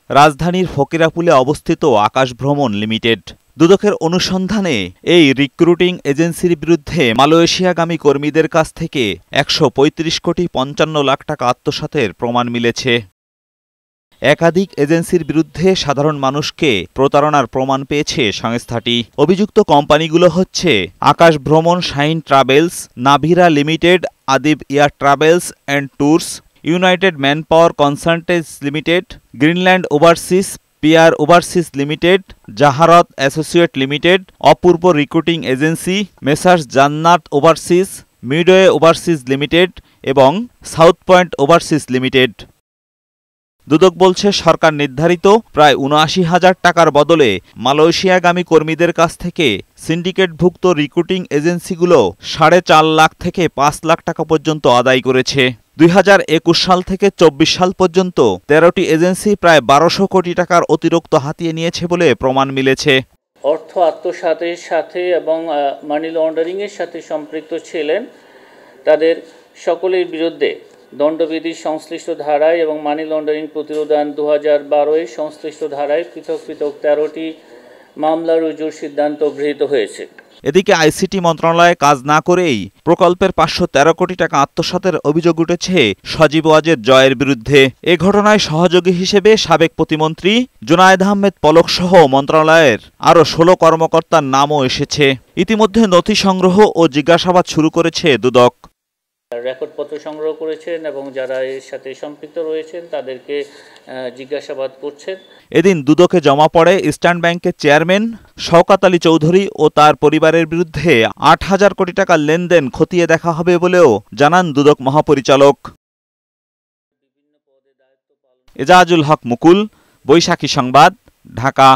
রাজধানীর ফকিরাপুলে অবস্থিত আকাশ ভ্রমণ লিমিটেড। দুদকের অনুসন্ধানে এই রিক্রুটিং এজেন্সির বিরুদ্ধে মালয়েশিয়াগামী কর্মীদের কাছ থেকে ১৩৫,৫৫,০০,০০০ টাকা আত্মসাতের প্রমাণ মিলেছে। একাধিক এজেন্সির বিরুদ্ধে সাধারণ মানুষকে প্রতারণার প্রমাণ পেয়েছে সংস্থাটি। অভিযুক্ত কোম্পানিগুলো হচ্ছে Akash Bhraman Shine Travels, Navira limited, Adib air travels and tours, united manpower consultants limited, Greenland overseas, Pier overseas limited, Jaharat associate limited, Apurba recruiting agency, messrs Jannat overseas, Midway overseas limited এবং South Point overseas limited. Dudok বলছে, সরকার নির্ধারিত প্রায় ৭৯,০০০ টাকার বদলে মালয়েশিয়াগামী কর্মীদের কাছ থেকে সিন্ডিকেটভুক্ত রিক্রুটিং এজেন্সিগুলো ৪.৫ লাখ থেকে ৫ লাখ টাকা পর্যন্ত আদায় করেছে। ২০২১ সাল থেকে ২৪ সাল পর্যন্ত ১৩টি এজেন্সি প্রায় ১২০০ কোটি টাকার অতিরিক্ত হাতিয়ে নিয়েছে বলে প্রমাণ মিলেছে। অর্থ আত্মসাতের সাথে এবং মানি লন্ডারিংয়ের সাথে সম্পৃক্ত ছিলেন তাদের সকলের বিরুদ্ধে দণ্ডবিধির সংশ্লিষ্ট ধারায় এবং মানি লন্ডারিং প্রতিরোধ আইন ২০১২-এর সংশ্লিষ্ট ধারায় পৃথক পৃথক ১৩টি মামলা রুজুর সিদ্ধান্ত গৃহীত হয়েছে। এদিকে আইসিটি মন্ত্রণালয়ে কাজ না করেই প্রকল্পের ৫১৩ কোটি টাকা আত্মসাতের অভিযোগ উঠেছে সজীব ওয়াজেদ জয়ের বিরুদ্ধে। এ ঘটনায় সহযোগী হিসেবে সাবেক প্রতিমন্ত্রী জুনায়েদ আহমেদ পলক সহ মন্ত্রণালয়ের আরও ১৬ কর্মকর্তার নামও এসেছে। ইতিমধ্যে নথি সংগ্রহ ও জিজ্ঞাসাবাদ শুরু করেছে দুদক। রেকর্ডপত্র সংগ্রহ করেছেন এবং যারা এর সাথে সম্পৃক্ত রয়েছেন তাদেরকে জিজ্ঞাসাবাদ করছেন। এদিন দুদকে জমা পড়ে ইস্টার্ন ব্যাংকের চেয়ারম্যান শওকত আলী চৌধুরী ও তার পরিবারের বিরুদ্ধে ৮,০০০ কোটি টাকার লেনদেন খতিয়ে দেখা হবে বলেও জানান দুদক মহাপরিচালক। এজাজুল হক মুকুল, বৈশাখী সংবাদ, ঢাকা।